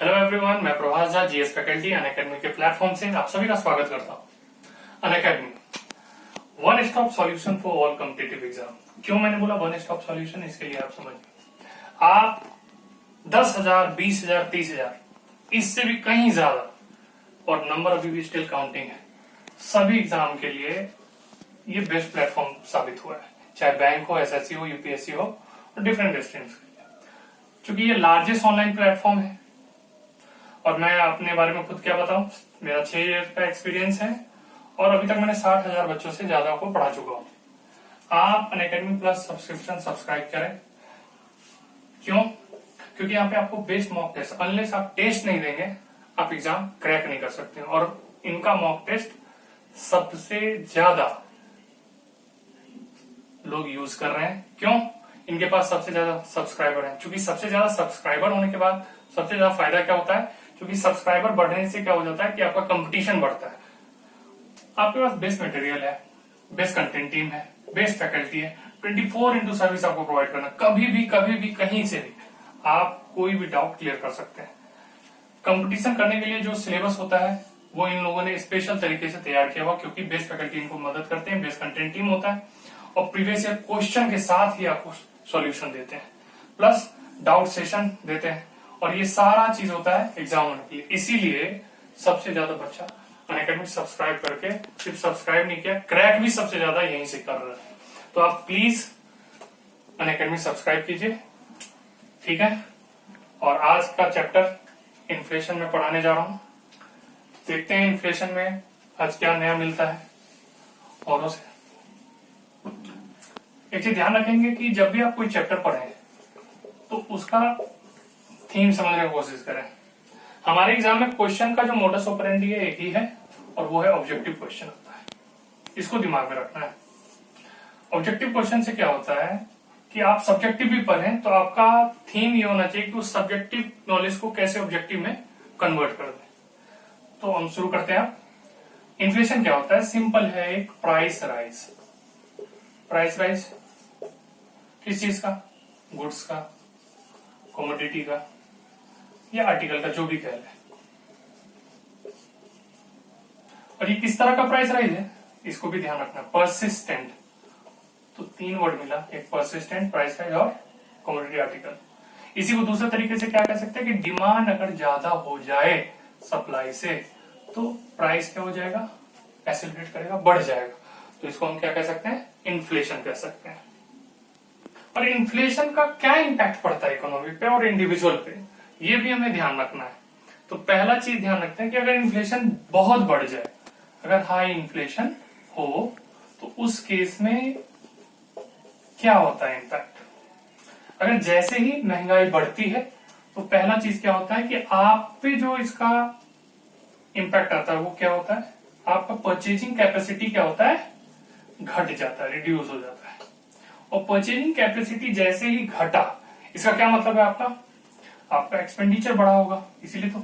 Hello everyone, मैं Prabhas Jha GS faculty Unacademy के platform से आप सभी का स्वागत करता हूं। Unacademy one stop solution for all competitive exam. क्यों मैंने बोला वन स्टॉप सॉल्यूशन, इसके लिए आप समझिए। आप 10,000, 20,000, 30,000, इससे भी कहीं ज्यादा, और नंबर अभी भी स्टिल काउंटिंग है, सभी एग्जाम के लिए ये बेस्ट प्लेटफॉर्म साबित हुआ है। चाहे बैंक हो, एसएससी हो, यूपीएससी हो, और डिफरेंट स्ट्रीम्स के लिए, क्योंकि ये लार्जेस्ट ऑनलाइन प्लेटफॉर्म है। और मैं अपने बारे में खुद क्या बताऊं, मेरा 6 ईयर का एक्सपीरियंस है और अभी तक मैंने 60,000 बच्चों से ज्यादा को पढ़ा चुका हूं। आप अनअकैडमी प्लस सब्सक्रिप्शन सब्सक्राइब करें। क्यों? क्योंकि यहाँ पे आपको बेस्ट मॉक टेस्ट, अनलेस आप टेस्ट नहीं देंगे आप एग्जाम क्रैक नहीं कर सकते। और इनका मॉक टेस्ट सबसे ज्यादा लोग यूज कर रहे हैं। क्यों? इनके पास सबसे ज्यादा सब्सक्राइबर हैं। क्योंकि सबसे ज्यादा सब्सक्राइबर होने के बाद सबसे ज्यादा फायदा क्या होता है, क्योंकि सब्सक्राइबर बढ़ने से क्या हो जाता है कि आपका कंपटीशन बढ़ता है। आपके पास बेस्ट मटेरियल है, बेस्ट कंटेंट टीम है, बेस्ट फैकल्टी है, 24/7 सर्विस आपको प्रोवाइड करना। कभी भी कहीं से भी आप कोई भी डाउट क्लियर कर सकते हैं। कंपटीशन करने के लिए जो सिलेबस होता है वो इन लोगों ने स्पेशल तरीके से तैयार किया हुआ, क्योंकि बेस्ट फैकल्टी इनको मदद करते हैं, बेस्ट कंटेंट टीम होता है और प्रीवियस ईयर क्वेश्चन के साथ ही आपको सॉल्यूशन देते हैं, प्लस डाउट सेशन देते हैं। और ये सारा चीज होता है एग्जाम होने के लिए। इसीलिए सबसे ज्यादा बच्चा अनअकैडमी सब्सक्राइब करके, सिर्फ सब्सक्राइब नहीं किया, क्रैक भी सबसे ज्यादा यहीं से कर रहे हैं। तो आप प्लीज अनअकैडमी सब्सक्राइब कीजिए, ठीक है। और आज का चैप्टर इन्फ्लेशन में पढ़ाने जा रहा हूं। देखते हैं इन्फ्लेशन में आज क्या नया मिलता है औरों से। एक चीज ध्यान रखेंगे कि जब भी आप कोई चैप्टर पढ़ें तो उसका थीम समझने की कोशिश करें। हमारे एग्जाम में क्वेश्चन का जो मोडस ऑपरेंडी है एक ही है, और वो है ऑब्जेक्टिव क्वेश्चन होता है। इसको दिमाग में रखना है। ऑब्जेक्टिव क्वेश्चन से क्या होता है कि आप सब्जेक्टिव भी पढ़ें तो आपका थीम ये होना चाहिए कि उस सब्जेक्टिव नॉलेज को कैसे ऑब्जेक्टिव में कन्वर्ट कर दें। तो हम शुरू करते हैं। इन्फ्लेशन क्या होता है? सिंपल है, एक प्राइस राइज। प्राइस राइज किस चीज का? गुड्स का, कमोडिटी का या आर्टिकल का, जो भी कह लें। और ये किस तरह का प्राइस राइज है इसको भी ध्यान रखना। परसिस्टेंट, तो 3 वर्ड मिला, एक परसिस्टेंट, प्राइस राइज और कमोडिटी आर्टिकल। इसी को दूसरे तरीके से क्या कह सकते हैं कि डिमांड अगर ज्यादा हो जाए सप्लाई से तो प्राइस क्या हो जाएगा? एक्सेलरेट करेगा, बढ़ जाएगा। तो इसको हम क्या कह सकते हैं? इन्फ्लेशन कह सकते हैं। और इन्फ्लेशन का क्या इंपैक्ट पड़ता है इकोनॉमी पे और इंडिविजुअल पे, ये भी हमें ध्यान रखना है। तो पहला चीज ध्यान रखते हैं कि अगर इन्फ्लेशन बहुत बढ़ जाए, अगर हाई इन्फ्लेशन हो तो उस केस में क्या होता है इंपैक्ट। अगर जैसे ही महंगाई बढ़ती है तो पहला चीज क्या होता है कि आप पे जो इसका इंपैक्ट आता है वो क्या होता है? आपका परचेजिंग कैपेसिटी क्या होता है? घट जाता है, रिड्यूस हो जाता है। और परचेजिंग कैपेसिटी जैसे ही घटा, इसका क्या मतलब है? आपका एक्सपेंडिचर बढ़ा होगा। इसीलिए तो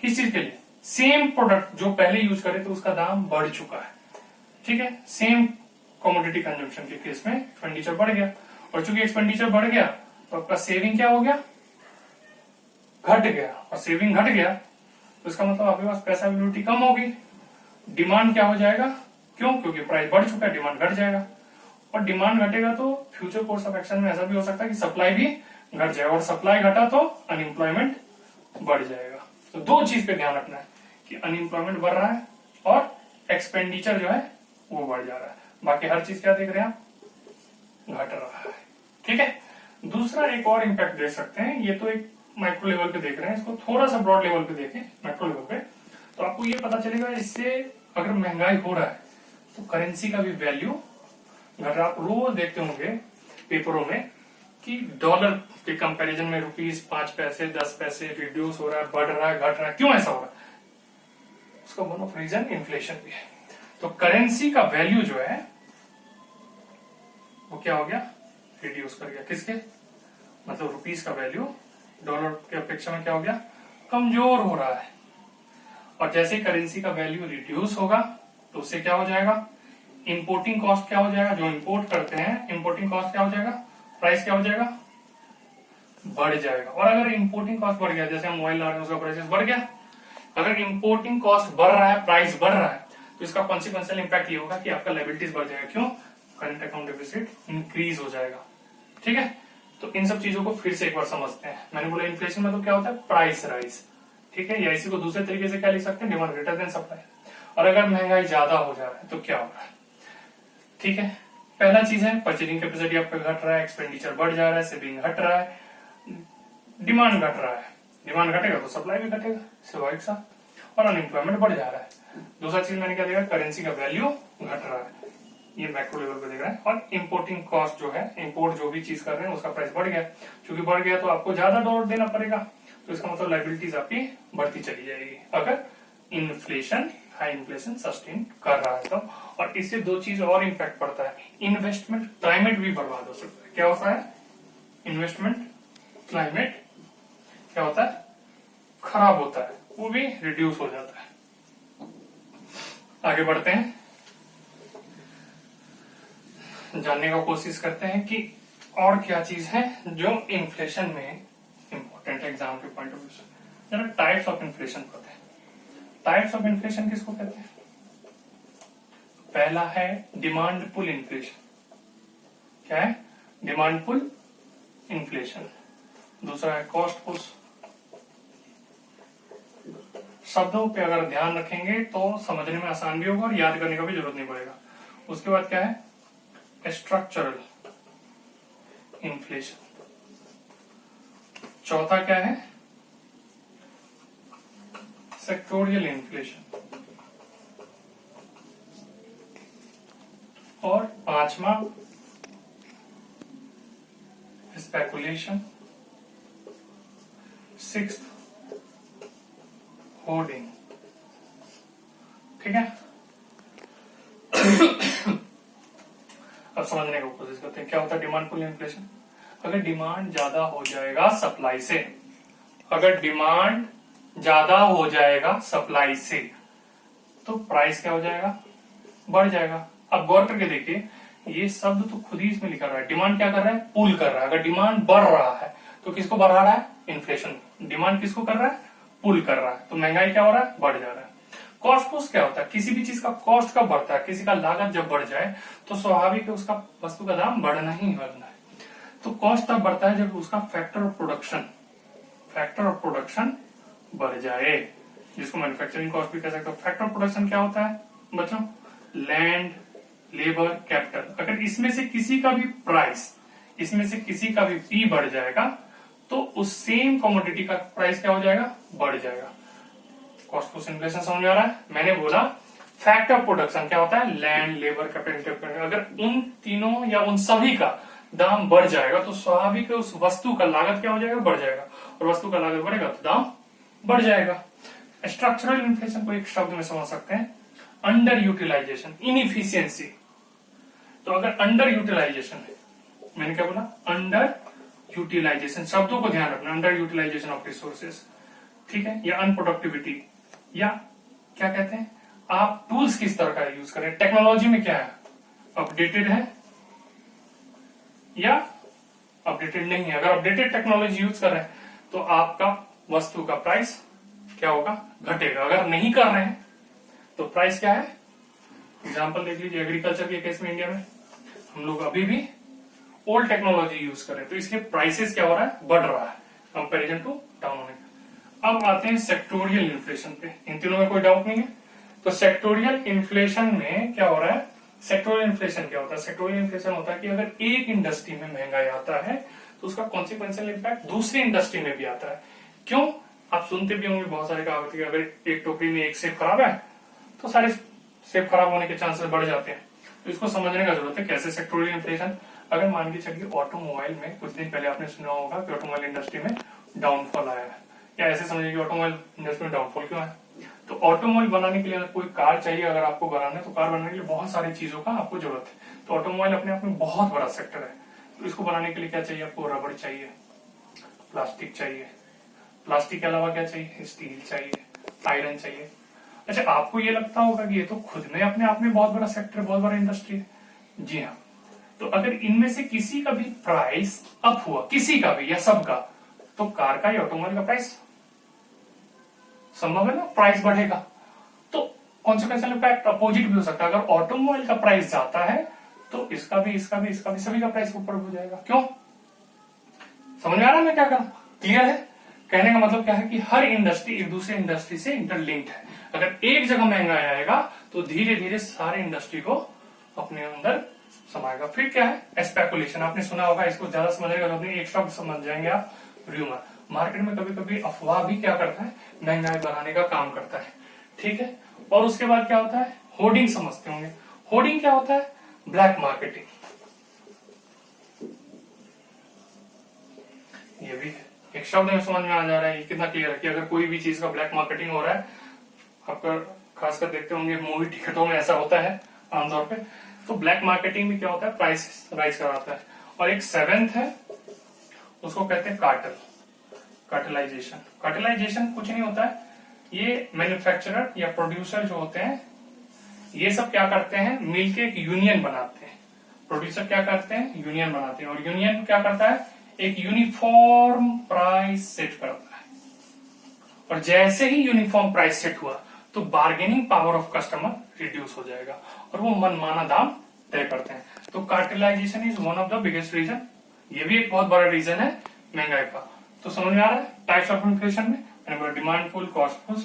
किस चीज के लिए? सेम प्रोडक्ट जो पहले यूज करे तो उसका दाम बढ़ चुका है, ठीक है। सेम कमोडिटी कंजम्पशन के केस में एक्सपेंडिचर बढ़ गया, और चूंकि एक्सपेंडिचर बढ़ गया तो आपका सेविंग क्या हो गया? घट गया। और सेविंग घट गया तो इसका मतलब आपके पास पैसा अवेलेबिलिटी कम होगी, डिमांड क्या हो जाएगा? क्यों? क्योंकि प्राइस बढ़ चुका है, डिमांड घट जाएगा। और डिमांड घटेगा तो फ्यूचर कोर्स ऑफ एक्शन में ऐसा भी हो सकता है कि सप्लाई भी घट जाएगा, और सप्लाई घटा तो अनएम्प्लॉयमेंट बढ़ जाएगा। तो 2 चीज पे ध्यान रखना है कि अनएम्प्लॉयमेंट बढ़ रहा है और एक्सपेंडिचर जो है वो बढ़ जा रहा है। बाकी हर चीज क्या देख रहे हैं आप? घट रहा है, ठीक है। दूसरा एक और इम्पैक्ट देख सकते हैं, ये तो एक माइक्रो लेवल पे देख रहे हैं, इसको थोड़ा सा ब्रॉड लेवल पे देखें, मैक्रो लेवल पे, तो आपको ये पता चलेगा इससे अगर महंगाई हो रहा है तो करेंसी का भी वैल्यू घट रहा। आप रोज देखते होंगे पेपरों में कि डॉलर के कंपैरिजन में रुपीस 5 पैसे 10 पैसे रिड्यूस हो रहा है, बढ़ रहा है, घट रहा है। क्यों ऐसा हो रहा है? उसका वन ऑफ रीजन इन्फ्लेशन भी है। तो करेंसी का वैल्यू जो है वो क्या हो गया? रिड्यूस कर गया। किसके? मतलब रुपीस का वैल्यू डॉलर की अपेक्षा में क्या हो गया? कमजोर हो रहा है। और जैसे करेंसी का वैल्यू रिड्यूस होगा तो उससे क्या हो जाएगा? इंपोर्टिंग कॉस्ट क्या हो जाएगा? जो इंपोर्ट करते हैं, इंपोर्टिंग कॉस्ट क्या हो जाएगा? प्राइस क्या हो जाएगा? बढ़ जाएगा। और अगर इंपोर्टिंग कॉस्ट बढ़ गया, जैसे हम मोबाइल ला रहे हैं उसका प्राइस बढ़ गया, अगर इंपोर्टिंग कॉस्ट बढ़ रहा है, प्राइस बढ़ रहा है, तो इसका कॉन्सिक्वेंशियल इंपैक्ट ये होगा कि आपका लायबिलिटीज बढ़ जाएगा। क्यों? करंट अकाउंट डेफिसिट इंक्रीज हो जाएगा। ठीक है, तो इन सब चीजों को फिर से एक बार समझते हैं। मैंने बोला इन्फ्लेशन में तो क्या होता है? Price rise. ठीक है, या इसी को दूसरे तरीके से क्या लिख सकते हैं? Demand greater than supply. और अगर महंगाई ज्यादा हो जा रहा है तो क्या होगा? ठीक है, पहला चीज है परचेजिंग कैपेसिटी आपका घट रहा है, एक्सपेंडिचर बढ़ जा रहा है, सेविंग घट रहा है, डिमांड घट रहा है। डिमांड घटेगा तो सप्लाई भी घटेगा, स्वाभाविक सा। और अनएम्प्लॉयमेंट बढ़ जा रहा है। दूसरा चीज मैंने क्या देखा? करेंसी का वैल्यू घट रहा है, ये मैक्रो लेवल पे देख रहा है। और इंपोर्टिंग कॉस्ट जो है, इंपोर्ट जो भी चीज कर रहे हैं उसका प्राइस बढ़ गया, क्योंकि बढ़ गया तो आपको ज्यादा डॉलर देना पड़ेगा, तो इसका मतलब लायबिलिटीज आपकी बढ़ती चली जाएगी अगर इन्फ्लेशन, हाई इन्फ्लेशन सस्टेन कर रहा है तो। और इससे दो चीज और इम्पैक्ट पड़ता है, इन्वेस्टमेंट क्लाइमेट भी बर्बाद हो सकता है। क्या होता है? इन्वेस्टमेंट क्लाइमेट क्या होता है? खराब होता है, वो भी रिड्यूस हो जाता है। आगे बढ़ते हैं, जानने का कोशिश करते हैं कि और क्या चीज है जो इन्फ्लेशन में इंपॉर्टेंट है एग्जाम के पॉइंट ऑफ व्यू से। जरा टाइप्स ऑफ इन्फ्लेशन पता है? टाइप्स ऑफ इन्फ्लेशन किसको कहते हैं? पहला है डिमांड पुल इन्फ्लेशन। क्या है? Demand pull inflation. दूसरा है कॉस्ट पुश। शब्दों पे अगर ध्यान रखेंगे तो समझने में आसान भी होगा और याद करने का भी जरूरत नहीं पड़ेगा। उसके बाद क्या है? Structural inflation. चौथा क्या है? Sectoral inflation. और पांचवा स्पेकुलेशन। Sixth hoarding. ठीक है, अब समझने की कोशिश करते हैं क्या होता है डिमांड पुल इन्फ्लेशन। अगर डिमांड ज्यादा हो जाएगा सप्लाई से, अगर डिमांड ज्यादा हो जाएगा सप्लाई से, तो प्राइस क्या हो जाएगा? बढ़ जाएगा। अब गौर करके देखिए, ये शब्द तो खुद ही इसमें लिखा रहा है, डिमांड क्या कर रहा है? पुल कर रहा है। अगर डिमांड बढ़ रहा है तो किसको बढ़ा रहा है? इन्फ्लेशन। डिमांड किसको कर रहा है? पुल कर रहा है। तो महंगाई क्या हो रहा है? बढ़ जा रहा है। कॉस्ट पुश क्या होता है? किसी भी चीज का कॉस्ट कब बढ़ता है? किसी का लागत जब बढ़ जाए तो स्वाभाविक है उसका वस्तु का दाम बढ़ना ही बढ़ना है। तो कॉस्ट तब बढ़ता है जब उसका फैक्टर ऑफ प्रोडक्शन बढ़ जाए, जिसको मैन्युफैक्चरिंग कॉस्ट भी कह सकते हो। फैक्टर ऑफ प्रोडक्शन क्या होता है बच्चों? Land, labour, capital. अगर इसमें से किसी का भी प्राइस, इसमें से किसी का भी पी बढ़ जाएगा तो उस सेम कमोडिटी का प्राइस क्या हो जाएगा? बढ़ जाएगा। कॉस्ट पुश इन्फ्लेशन समझ में आ रहा है? मैंने बोला फैक्टर ऑफ प्रोडक्शन क्या होता है? Land, labour, capital. अगर उन तीनों या उन सभी का दाम बढ़ जाएगा तो स्वाभाविक है उस वस्तु का लागत क्या हो जाएगा? बढ़ जाएगा। और वस्तु का लागत बढ़ेगा तो दाम बढ़ जाएगा। स्ट्रक्चरल इन्फ्लेशन को एक शब्द में समझ सकते हैं, अंडर यूटिलाइजेशन, इनएफिशिएंसी। तो अगर अंडर यूटिलाइजेशन है, मैंने क्या बोला? Under utilisation. शब्दों को ध्यान रखना, अंडर यूटिलाइजेशन ऑफ रिसोर्सेस, ठीक है, या अनप्रोडक्टिविटी, या क्या कहते हैं, आप टूल्स किस तरह का यूज करें, टेक्नोलॉजी में क्या है, अपडेटेड है या अपडेटेड नहीं है। अगर अपडेटेड टेक्नोलॉजी यूज कर रहे हैं तो आपका वस्तु का प्राइस क्या होगा? घटेगा। अगर नहीं कर रहे हैं तो प्राइस क्या है? एग्जांपल देख लीजिए, एग्रीकल्चर के केस में इंडिया में हम लोग अभी भी ओल्ड टेक्नोलॉजी यूज कर रहे हैं, तो इसके प्राइसेस क्या हो रहा है? बढ़ रहा है कंपैरिजन टू डाउन होने का। अब आते हैं सेक्टोरियल इन्फ्लेशन पे। इन तीनों में कोई डाउट नहीं है। तो सेक्टोरियल इन्फ्लेशन में क्या हो रहा है? सेक्टोरियल इन्फ्लेशन क्या होता है? सेक्टोरियल इन्फ्लेशन होता है कि अगर एक इंडस्ट्री में महंगाई आता है तो उसका कॉन्सिक्वेंशियल इम्पैक्ट दूसरी इंडस्ट्री में भी आता है। क्यों? आप सुनते भी होंगे बहुत सारे कहावत कि अगर एक टोकरी में एक सेब खराब है तो सारे सेब खराब होने के चांसेस बढ़ जाते हैं। तो इसको समझने का जरूरत है कैसे सेक्टोरियल इन्फ्लेशन। अगर मान के चलिए ऑटोमोबाइल में कुछ दिन पहले आपने सुना होगा कि ऑटोमोबाइल इंडस्ट्री में डाउनफॉल आया है, या ऐसे समझिए कि ऑटोमोबाइल इंडस्ट्री में डाउनफॉल क्यों है? तो ऑटोमोबाइल बनाने के लिए कोई कार चाहिए, अगर आपको बनाना है तो कार बनाने के लिए बहुत सारी चीजों का आपको जरूरत है। तो ऑटोमोबाइल अपने आप में बहुत बड़ा सेक्टर है। तो इसको बनाने के लिए क्या चाहिए आपको? रबड़ चाहिए, प्लास्टिक चाहिए, प्लास्टिक के अलावा क्या चाहिए? स्टील चाहिए, आयरन चाहिए। अच्छा, आपको ये लगता होगा कि ये तो खुद में अपने आप में बहुत बड़ा सेक्टर, बहुत बड़ा इंडस्ट्री है। जी हाँ। तो अगर इनमें से किसी का भी प्राइस अप हुआ, किसी का भी या सबका, तो कार का या ऑटोमोबाइल का प्राइस संभव है ना, प्राइस बढ़ेगा। तो कॉन्सिक्वेंशियल इम्पैक्ट अपोजिट भी हो सकता है। अगर ऑटोमोबाइल का प्राइस जाता है तो इसका भी सभी का प्राइस ऊपर हो जाएगा। क्यों? समझ में आ रहा है मैं क्या कर रहा हूं? क्लियर है? कहने का मतलब क्या है कि हर इंडस्ट्री एक दूसरे इंडस्ट्री से इंटरलिंक्ड है। अगर एक जगह महंगाई आएगा तो धीरे धीरे सारे इंडस्ट्री को अपने अंदर समाएगा। फिर क्या है? स्पेकुलेशन। आपने सुना होगा, इसको ज्यादा समझेगा तो अपने एक शब्द समझ जाएंगे आप, र्यूमर। मार्केट में कभी कभी अफवाह भी क्या करता है? महंगाई बढ़ाने का काम करता है। ठीक है। और उसके बाद क्या होता है? होर्डिंग समझते होंगे। होर्डिंग क्या होता है? Black marketing. ये भी एक शब्द में समझ में आ जा रहा है। ये कितना क्लियर है कि अगर कोई भी चीज का ब्लैक मार्केटिंग हो रहा है, आपका खासकर देखते होंगे मूवी टिकटों में ऐसा होता है आमतौर पे। तो ब्लैक मार्केटिंग में क्या होता है? प्राइस राइज कराता है। और एक सेवेंथ है, उसको कहते हैं कार्टेल, कार्टेलाइजेशन। कार्टेलाइजेशन कुछ नहीं होता है, ये मैन्युफैक्चरर या प्रोड्यूसर जो होते हैं ये सब क्या करते हैं? मिलके एक यूनियन बनाते हैं। प्रोड्यूसर क्या करते हैं? यूनियन बनाते हैं। और यूनियन क्या करता है? एक यूनिफॉर्म प्राइस सेट करता है। और जैसे ही यूनिफॉर्म प्राइस सेट हुआ तो bargaining power of customer reduce हो जाएगा और वो मनमाना दाम तय करते हैं। तो cartelisation is one of the biggest reason. ये भी एक बहुत बड़ा रीजन है महंगाई का। तो समझ में आ रहा है? टाइप्स ऑफ इन्फ्लेशन में मैंने बोला demand pull, cost push,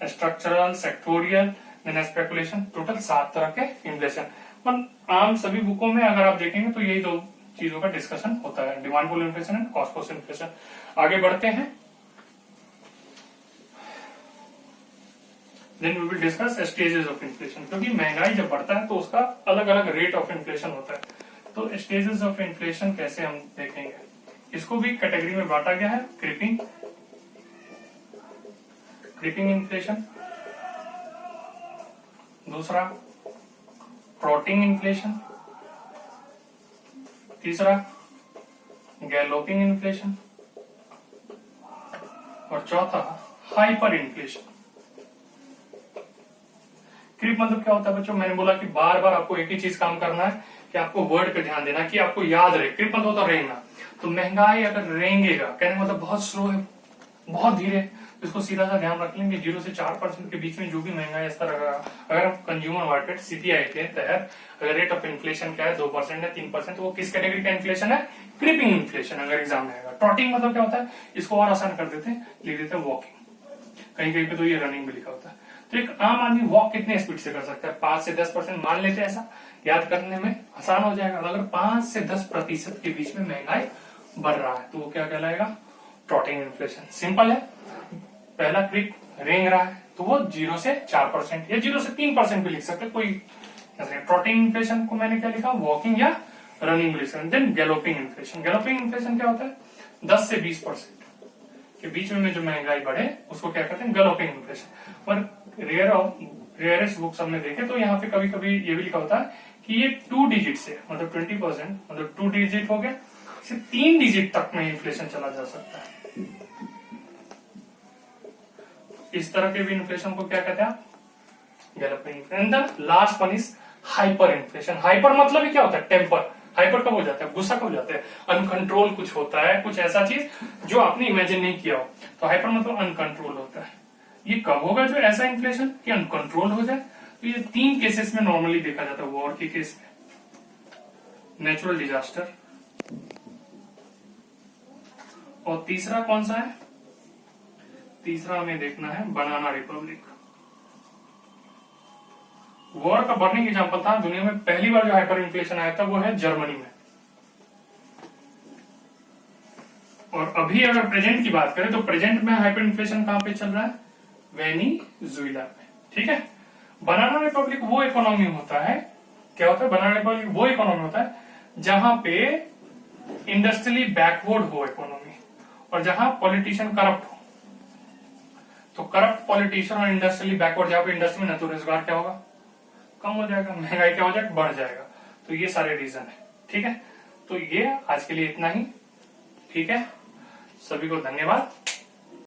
structural, sectoral, then speculation. Total 7 तरह के इन्फ्लेशन। पर आम सभी बुकों में अगर आप देखेंगे तो यही 2 चीजों का डिस्कशन होता है, demand pull inflation and cost pull inflation. आगे बढ़ते हैं। Then we will discuss stages of inflation. क्योंकि महंगाई जब बढ़ता है तो उसका अलग अलग रेट ऑफ इन्फ्लेशन होता है। तो स्टेजेस ऑफ इन्फ्लेशन कैसे हम देखेंगे, इसको भी कैटेगरी में बांटा गया है। क्रीपिंग इन्फ्लेशन, दूसरा ट्रॉटिंग इन्फ्लेशन, तीसरा गैलोपिंग इन्फ्लेशन और चौथा हाइपर इन्फ्लेशन। क्रीप मतलब क्या होता है बच्चों? मैंने बोला कि बार बार आपको एक ही चीज काम करना है कि आपको वर्ड पे ध्यान देना कि आपको याद रहे। क्रीप मतलब होता है रेंगना। तो महंगाई अगर रेंगेगा, कहने मतलब बहुत स्लो है, बहुत धीरे, तो इसको सीधा सा ध्यान रख लेंगे 0 से 4% के बीच में जो भी महंगाई स्तर रहेगा। अगर हम कंज्यूमर मार्केट सीपीआई के तहत अगर रेट ऑफ इन्फ्लेशन क्या है 2% है 3%, तो वो किस कैटेगरी का इन्फ्लेशन है? Creeping inflation. अगर एग्जाम में आएगा। ट्रॉटिंग मतलब क्या होता है? इसको और आसान कर देते हैं, लिख देते हैं वॉकिंग। कहीं कहीं पे तो ये रनिंग भी लिखा होता है। तो एक आम आदमी वॉक कितने स्पीड से कर सकता है? 5 से 10% मान लेते हैं, ऐसा याद करने में आसान हो जाएगा। अगर 5 से 10% के बीच में महंगाई बढ़ रहा है तो वो क्या कहलाएगा? Trotting inflation. सिंपल है। पहला क्रीप रेंग रहा है तो वो 0 से 4% या 0 से 3% भी लिख सकते हैं, कोई। ट्रॉटिंग इन्फ्लेशन को मैंने क्या लिखा? वॉकिंग या running inflation. Then galloping inflation. Galloping inflation क्या होता है? 10 से 20% के बीच में जो महंगाई बढ़े उसको क्या कहते हैं? Galloping inflation. पर रेयरेस्ट बुक्स हमने देखे तो यहाँ पे कभी कभी ये भी लिखा होता है कि ये 2 डिजिट से, मतलब 20%, मतलब 2 डिजिट हो गया, से 3 डिजिट तक में इन्फ्लेशन चला जा सकता है। इस तरह के भी इन्फ्लेशन को क्या कहते हैं? Galloping. And the last one is hyper inflation. Hyper मतलब ही क्या होता है? टेम्पर। हाइपर कब हो जाता है? गुस्सा कब हो जाता है? अनकंट्रोल कुछ होता है, कुछ ऐसा चीज जो आपने इमेजिन नहीं किया हो। तो हाइपर मतलब अनकंट्रोल होता है। ये कब होगा जो ऐसा इन्फ्लेशन कि अनकंट्रोल हो जाए? तो ये 3 केसेस में नॉर्मली देखा जाता है। वॉर के केस में, नेचुरल डिजास्टर, और तीसरा कौन सा है? तीसरा हमें देखना है बनाना रिपब्लिक। वॉर का बर्निंग एग्जांपल था। दुनिया में पहली बार जो हाइपर इन्फ्लेशन आया था वो है जर्मनी में। और अभी अगर प्रेजेंट की बात करें तो प्रेजेंट में हाइपर इन्फ्लेशन कहां पे चल रहा है? वेनेजुएला में। ठीक है। बनाना रिपब्लिक वो इकोनॉमी होता है, क्या होता है? बनाना रिपब्लिक वो इकोनॉमी होता है जहां पे इंडस्ट्रियली बैकवर्ड हो इकोनॉमी और जहां पॉलिटिशियन करप्ट हो। तो करप्ट पॉलिटिशियन और इंडस्ट्रियली बैकवर्ड, जहां पे इंडस्ट्री में न तो रोजगार क्या होगा? कम हो जाएगा, महंगाई क्या हो जाएगा? बढ़ जाएगा। तो ये सारे रीजन है। ठीक है। तो ये आज के लिए इतना ही। ठीक है। सभी को धन्यवाद।